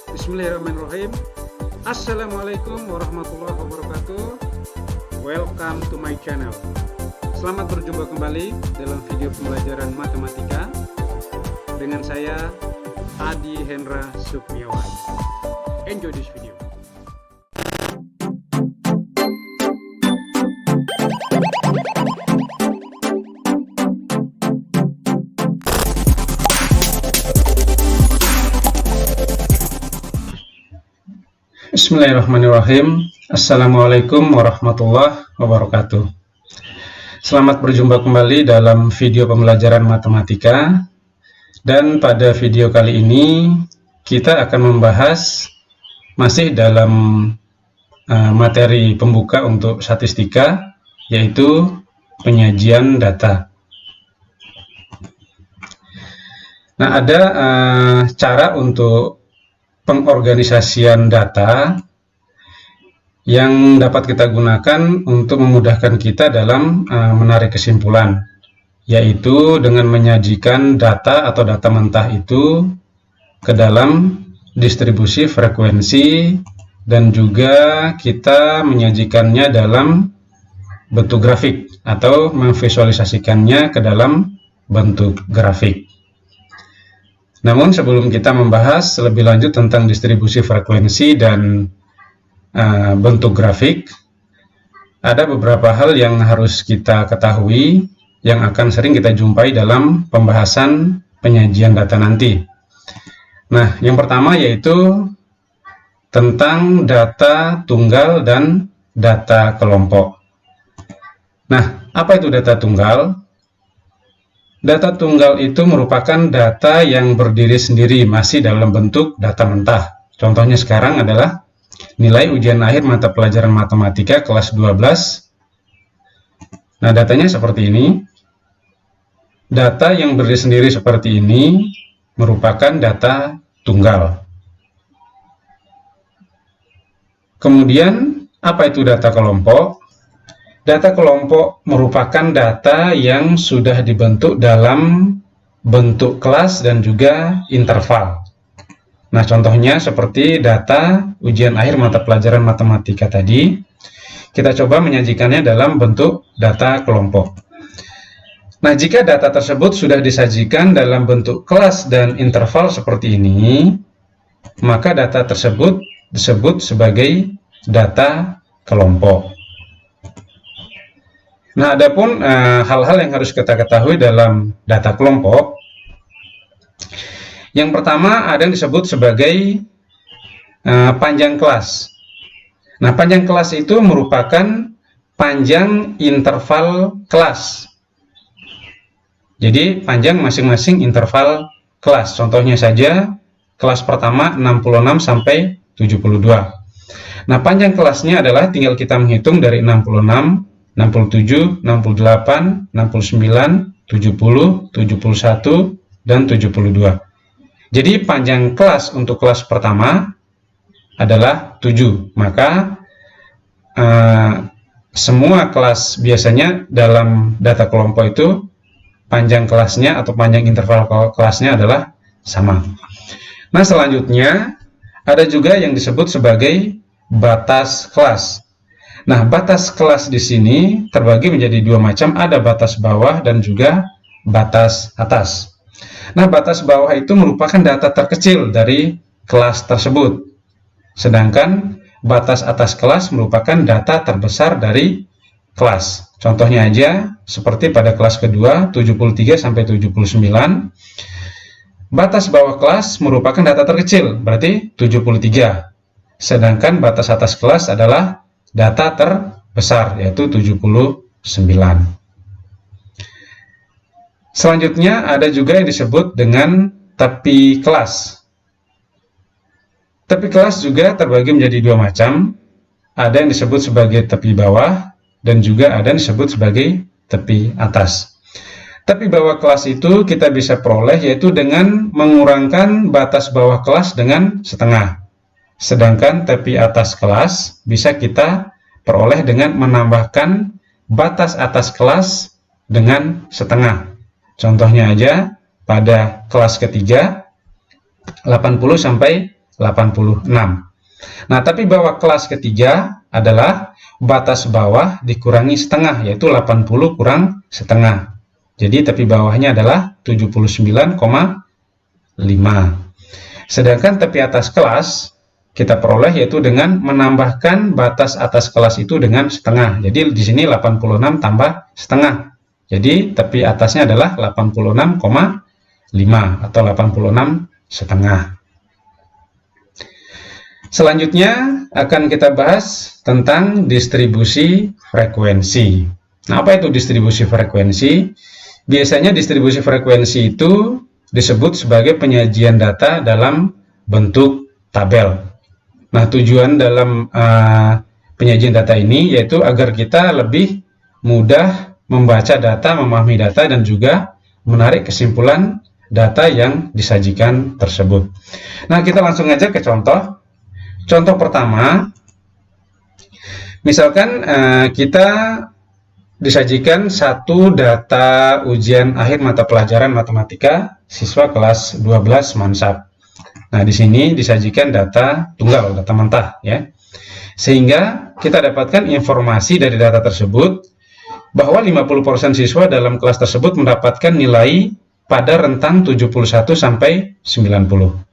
Bismillahirrahmanirrahim. Assalamualaikum warahmatullahi wabarakatuh. Welcome to my channel. Selamat berjumpa kembali dalam video pembelajaran matematika dengan saya Adi Hendra Sukmiawan. Enjoy this video. Bismillahirrahmanirrahim. Assalamualaikum warahmatullahi wabarakatuh. Selamat berjumpa kembali dalam video pembelajaran matematika. Dan pada video kali ini kita akan membahas masih dalam materi pembuka untuk statistika, yaitu penyajian data. Nah, ada cara untuk pengorganisasian data yang dapat kita gunakan untuk memudahkan kita dalam menarik kesimpulan, yaitu dengan menyajikan data atau data mentah itu ke dalam distribusi frekuensi, dan juga kita menyajikannya dalam bentuk grafik atau memvisualisasikannya ke dalam bentuk grafik. Namun sebelum kita membahas lebih lanjut tentang distribusi frekuensi dan bentuk grafik, ada beberapa hal yang harus kita ketahui yang akan sering kita jumpai dalam pembahasan penyajian data nanti. Nah, yang pertama yaitu tentang data tunggal dan data kelompok. Nah, apa itu data tunggal? Data tunggal itu merupakan data yang berdiri sendiri, masih dalam bentuk data mentah. Contohnya sekarang adalah nilai ujian akhir mata pelajaran matematika kelas 12. Nah, datanya seperti ini. Data yang berdiri sendiri seperti ini merupakan data tunggal. Kemudian, apa itu data kelompok? Data kelompok merupakan data yang sudah dibentuk dalam bentuk kelas dan juga interval. Nah, contohnya seperti data ujian akhir mata pelajaran matematika tadi, kita coba menyajikannya dalam bentuk data kelompok. Nah, jika data tersebut sudah disajikan dalam bentuk kelas dan interval seperti ini, maka data tersebut disebut sebagai data kelompok. Nah, adapun hal-hal yang harus kita ketahui dalam data kelompok. Yang pertama ada yang disebut sebagai panjang kelas. Nah, panjang kelas itu merupakan panjang interval kelas. Jadi, panjang masing-masing interval kelas. Contohnya saja, kelas pertama 66 sampai 72. Nah, panjang kelasnya adalah tinggal kita menghitung dari 66, 67, 68, 69, 70, 71, dan 72. Jadi panjang kelas untuk kelas pertama adalah 7. Maka semua kelas biasanya dalam data kelompok itu panjang kelasnya atau panjang interval kelasnya adalah sama. Nah, selanjutnya ada juga yang disebut sebagai batas kelas. Nah, batas kelas di sini terbagi menjadi dua macam, ada batas bawah dan juga batas atas. Nah, batas bawah itu merupakan data terkecil dari kelas tersebut. Sedangkan batas atas kelas merupakan data terbesar dari kelas. Contohnya aja seperti pada kelas kedua 73 sampai 79. Batas bawah kelas merupakan data terkecil, berarti 73. Sedangkan batas atas kelas adalah data terbesar, yaitu 79. Selanjutnya ada juga yang disebut dengan tepi kelas. Tepi kelas juga terbagi menjadi dua macam. Ada yang disebut sebagai tepi bawah dan juga ada yang disebut sebagai tepi atas. Tepi bawah kelas itu kita bisa peroleh yaitu dengan mengurangkan batas bawah kelas dengan setengah. Sedangkan tepi atas kelas bisa kita peroleh dengan menambahkan batas atas kelas dengan setengah. Contohnya aja pada kelas ketiga 80 sampai 86. Nah, tapi bawah kelas ketiga adalah batas bawah dikurangi setengah, yaitu 80 kurang setengah. Jadi tepi bawahnya adalah 79,5. Sedangkan tepi atas kelas kita peroleh yaitu dengan menambahkan batas atas kelas itu dengan setengah. Jadi di sini 86 tambah setengah. Jadi tepi atasnya adalah 86,5 atau 86 setengah. Selanjutnya akan kita bahas tentang distribusi frekuensi. Nah, apa itu distribusi frekuensi? Biasanya distribusi frekuensi itu disebut sebagai penyajian data dalam bentuk tabel. Nah, tujuan dalam penyajian data ini yaitu agar kita lebih mudah membaca data, memahami data, dan juga menarik kesimpulan data yang disajikan tersebut. Nah, kita langsung aja ke contoh. Contoh pertama, misalkan kita disajikan satu data ujian akhir mata pelajaran matematika siswa kelas 12 Mansab. Nah, di sini disajikan data tunggal, data mentah ya. Sehingga kita dapatkan informasi dari data tersebut bahwa 50% siswa dalam kelas tersebut mendapatkan nilai pada rentang 71 sampai 90.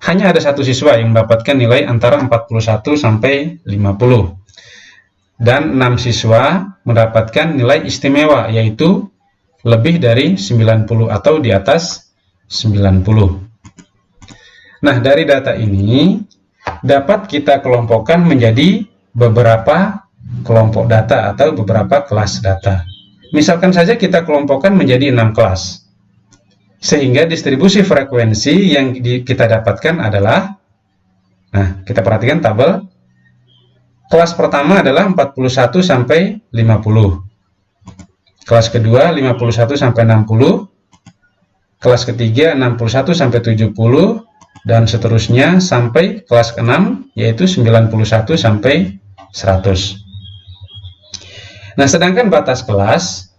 Hanya ada satu siswa yang mendapatkan nilai antara 41 sampai 50. Dan 6 siswa mendapatkan nilai istimewa, yaitu lebih dari 90 atau di atas 90. Nah, dari data ini dapat kita kelompokkan menjadi beberapa kelompok data atau beberapa kelas data. Misalkan saja kita kelompokkan menjadi 6 kelas. Sehingga distribusi frekuensi yang kita dapatkan adalah, nah, kita perhatikan tabel. Kelas pertama adalah 41 sampai 50. Kelas kedua 51 sampai 60. Kelas ketiga 61 sampai 70 dan seterusnya sampai kelas ke-6 yaitu 91 sampai 100. Nah, sedangkan batas kelas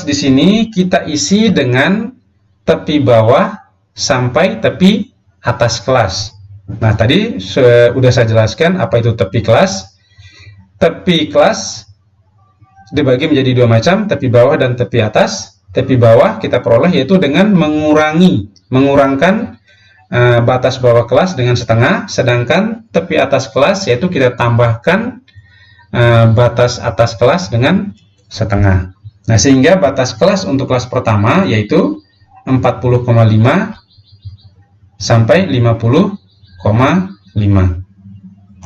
di sini kita isi dengan tepi bawah sampai tepi atas kelas. Nah, tadi sudah saya jelaskan apa itu tepi kelas. Tepi kelas dibagi menjadi dua macam, tepi bawah dan tepi atas. Tepi bawah kita peroleh yaitu dengan mengurangkan batas bawah kelas dengan setengah, sedangkan tepi atas kelas yaitu kita tambahkan batas atas kelas dengan setengah. Nah, sehingga batas kelas untuk kelas pertama yaitu 40,5 sampai 50,5.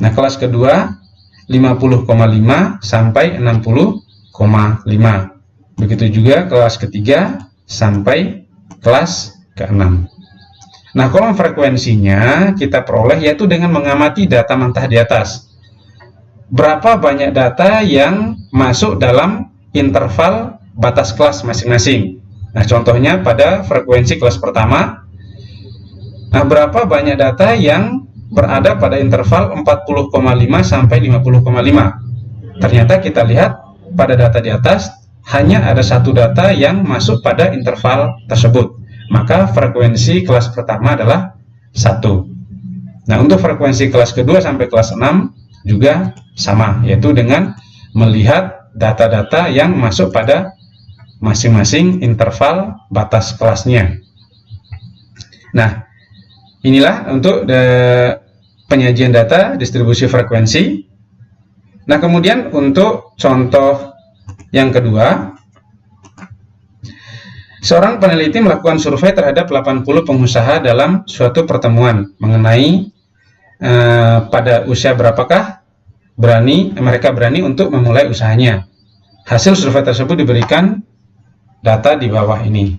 Nah, kelas kedua 50,5 sampai 60,5. Begitu juga kelas ketiga sampai kelas ke-6. Nah, kolom frekuensinya kita peroleh yaitu dengan mengamati data mentah di atas. Berapa banyak data yang masuk dalam interval batas kelas masing-masing. Nah, contohnya pada frekuensi kelas pertama, nah, berapa banyak data yang berada pada interval 40,5 sampai 50,5. Ternyata kita lihat pada data di atas, hanya ada satu data yang masuk pada interval tersebut. Maka frekuensi kelas pertama adalah 1. Nah, untuk frekuensi kelas kedua sampai kelas 6 juga sama, yaitu dengan melihat data-data yang masuk pada masing-masing interval batas kelasnya. Nah, inilah untuk penyajian data distribusi frekuensi. Nah, kemudian untuk contoh yang kedua, seorang peneliti melakukan survei terhadap 80 pengusaha dalam suatu pertemuan mengenai pada usia berapakah mereka berani untuk memulai usahanya. Hasil survei tersebut diberikan data di bawah ini.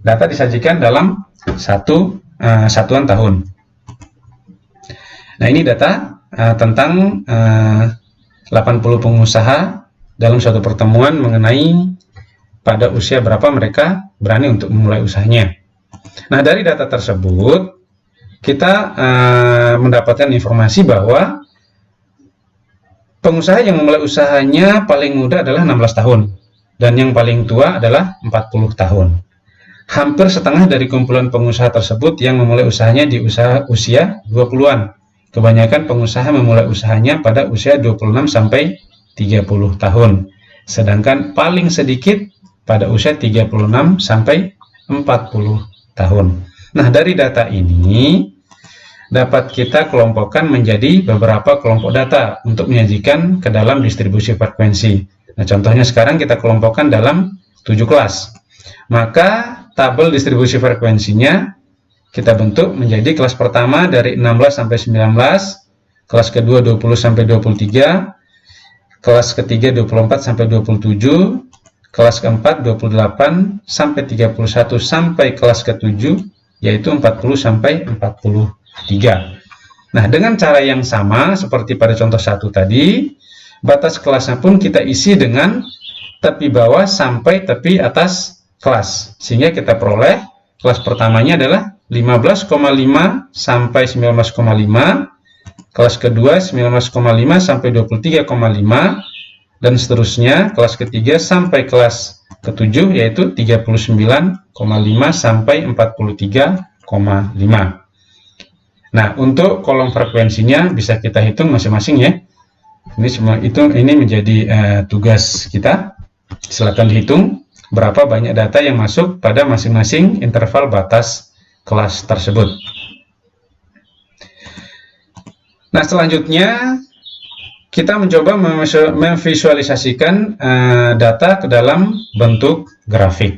Data disajikan dalam satuan tahun. Nah, ini data tentang 80 pengusaha dalam suatu pertemuan mengenai pada usia berapa mereka berani untuk memulai usahanya. Nah, dari data tersebut kita mendapatkan informasi bahwa pengusaha yang memulai usahanya paling muda adalah 16 tahun dan yang paling tua adalah 40 tahun. hampir setengah dari kumpulan pengusaha tersebut yang memulai usahanya di usia 20-an. Kebanyakan pengusaha memulai usahanya pada usia 26 sampai 30 tahun. Sedangkan paling sedikit pada usia 36 sampai 40 tahun. Nah, dari data ini dapat kita kelompokkan menjadi beberapa kelompok data untuk menyajikan ke dalam distribusi frekuensi. Nah, contohnya sekarang kita kelompokkan dalam 7 kelas. Maka tabel distribusi frekuensinya kita bentuk menjadi kelas pertama dari 16 sampai 19, kelas kedua 20 sampai 23, kelas ketiga 24 sampai 27, kelas keempat 28 sampai 31 sampai kelas ke-7 yaitu 40 sampai 43. Nah, dengan cara yang sama seperti pada contoh 1 tadi, batas kelasnya pun kita isi dengan tepi bawah sampai tepi atas kelas. Sehingga kita peroleh kelas pertamanya adalah 15,5 sampai 19,5, kelas kedua 19,5 sampai 23,5, dan seterusnya kelas ketiga sampai kelas ke-7 yaitu 39,5 sampai 43,5. Nah, untuk kolom frekuensinya bisa kita hitung masing-masing ya. Ini menjadi tugas kita. Silakan dihitung berapa banyak data yang masuk pada masing-masing interval batas kelas tersebut. Nah, selanjutnya kita mencoba memvisualisasikan data ke dalam bentuk grafik.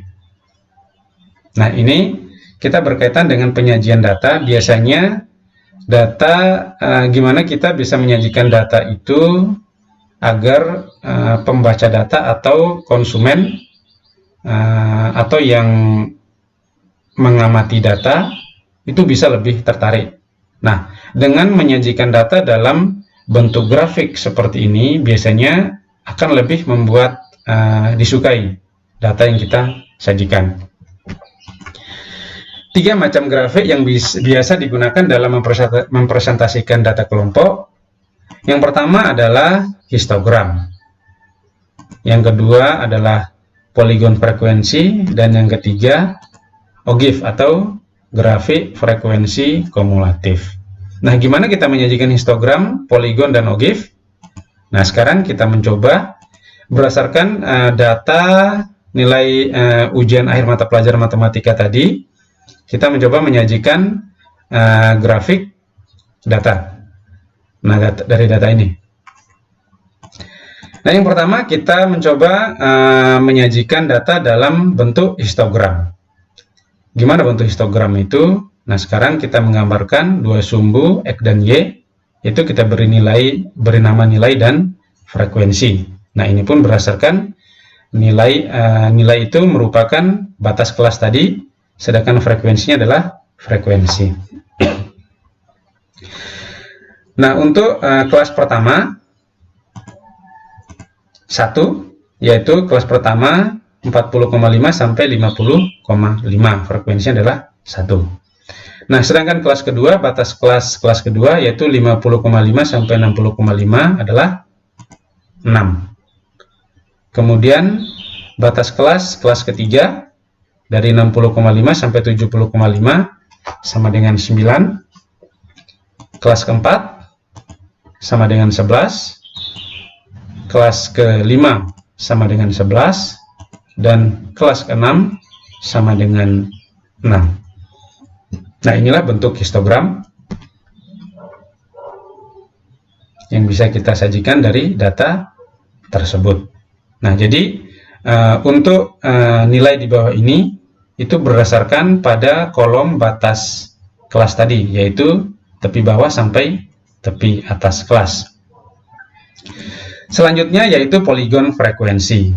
Nah, ini kita berkaitan dengan penyajian data. Biasanya data, gimana kita bisa menyajikan data itu agar pembaca data atau konsumen atau yang mengamati data itu bisa lebih tertarik. Nah, dengan menyajikan data dalam bentuk grafik seperti ini biasanya akan lebih membuat disukai data yang kita sajikan. 3 macam grafik yang biasa digunakan dalam mempresentasikan data kelompok. Yang pertama adalah histogram. Yang kedua adalah poligon frekuensi, dan yang ketiga OGIF atau grafik frekuensi kumulatif. Nah, gimana kita menyajikan histogram, poligon, dan OGIF? Nah, sekarang kita mencoba berdasarkan data nilai ujian akhir mata pelajaran matematika tadi, kita mencoba menyajikan grafik data. Nah, dari data ini. Nah, yang pertama kita mencoba menyajikan data dalam bentuk histogram. Gimana bentuk histogram itu? Nah, sekarang kita menggambarkan 2 sumbu X dan Y, itu kita beri nama nilai dan frekuensi. Nah, ini pun berdasarkan nilai itu merupakan batas kelas tadi, sedangkan frekuensinya adalah frekuensi. Nah, untuk kelas pertama 1, yaitu kelas pertama 40,5 sampai 50,5, frekuensinya adalah 1. Nah, sedangkan kelas kedua, batas kelas kedua yaitu 50,5 sampai 60,5 adalah 6. Kemudian batas kelas ketiga dari 60,5 sampai 70,5 sama dengan 9. Kelas keempat sama dengan 11. Kelas ke-5 sama dengan 11. Dan kelas ke-6 sama dengan 6. Nah, inilah bentuk histogram yang bisa kita sajikan dari data tersebut. Nah, jadi untuk nilai di bawah ini itu berdasarkan pada kolom batas kelas tadi, yaitu tepi bawah sampai tepi atas kelas. Selanjutnya yaitu poligon frekuensi.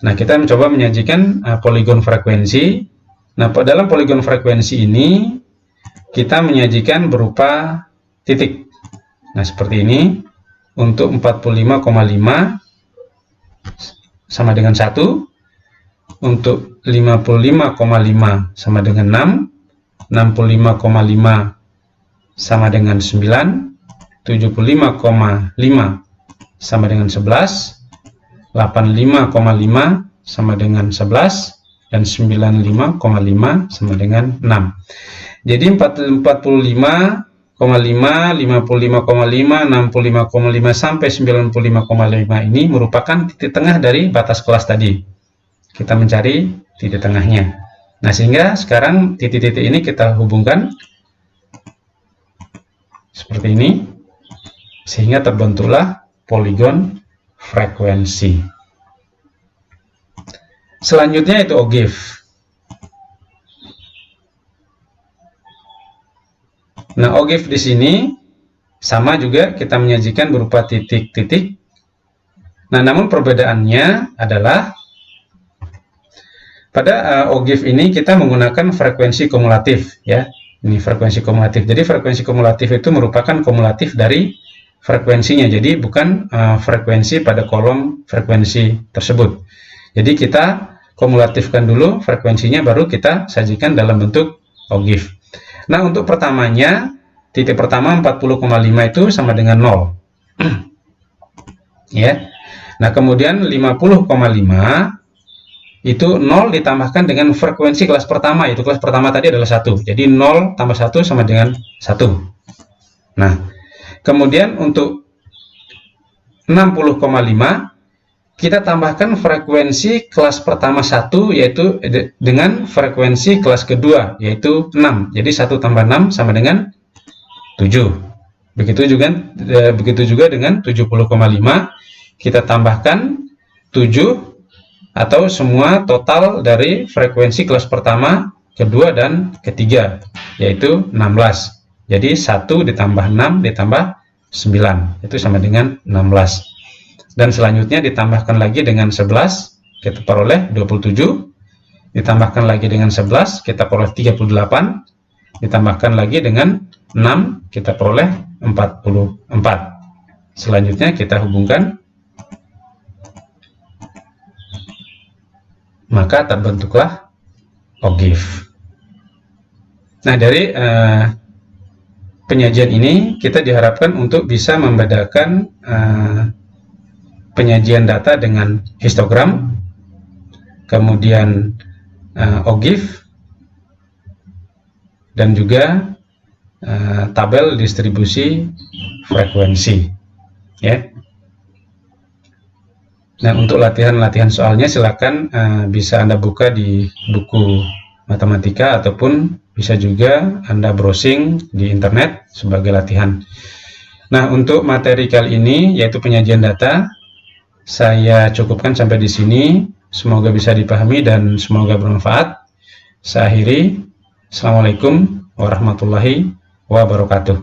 Nah, kita mencoba menyajikan poligon frekuensi. Nah, dalam poligon frekuensi ini kita menyajikan berupa titik. Nah, seperti ini. Untuk 45,5 sama dengan 1. Untuk 55,5 sama dengan 6. 65,5 sama dengan 9. 75,5 sama dengan 11. 85,5 sama dengan 11. dan 95,5 sama dengan 6. Jadi 45,5, 55,5, 65,5 sampai 95,5 ini merupakan titik tengah dari batas kelas tadi. Kita mencari titik tengahnya. Nah, sehingga sekarang titik-titik ini kita hubungkan seperti ini, sehingga terbentuklah poligon frekuensi. Selanjutnya itu OGIF. Nah, OGIF di sini sama juga kita menyajikan berupa titik-titik. Nah, namun perbedaannya adalah pada OGIF ini kita menggunakan frekuensi kumulatif, ya. Ini frekuensi kumulatif. Jadi frekuensi kumulatif itu merupakan kumulatif dari frekuensinya. Jadi bukan frekuensi pada kolom frekuensi tersebut. Jadi kita kumulatifkan dulu frekuensinya, baru kita sajikan dalam bentuk OGIF. Nah, untuk pertamanya, titik pertama 40,5 itu sama dengan 0. Ya. Nah, kemudian 50,5 itu 0 ditambahkan dengan frekuensi kelas pertama, yaitu kelas pertama tadi adalah 1. Jadi 0 tambah 1 sama dengan 1. Nah, kemudian untuk 60,5 kita tambahkan frekuensi kelas pertama 1, yaitu dengan frekuensi kelas kedua, yaitu 6. Jadi 1 tambah 6 sama dengan 7. Begitu juga dengan 70,5 kita tambahkan 7 atau semua total dari frekuensi kelas pertama, kedua, dan ketiga, yaitu 16. Jadi 1 ditambah 6 ditambah 9, itu sama dengan 16. Dan selanjutnya ditambahkan lagi dengan 11, kita peroleh 27. Ditambahkan lagi dengan 11, kita peroleh 38. Ditambahkan lagi dengan 6, kita peroleh 44. Selanjutnya kita hubungkan, maka terbentuklah OGIF. Nah, dari penyajian ini kita diharapkan untuk bisa membedakan penyajian data dengan histogram, kemudian OGIF, dan juga tabel distribusi frekuensi, ya. Nah, untuk latihan-latihan soalnya silakan bisa Anda buka di buku matematika, ataupun bisa juga Anda browsing di internet sebagai latihan. Nah, untuk materi kali ini, yaitu penyajian data, saya cukupkan sampai di sini. Semoga bisa dipahami dan semoga bermanfaat. Saya akhiri. Assalamualaikum warahmatullahi wabarakatuh.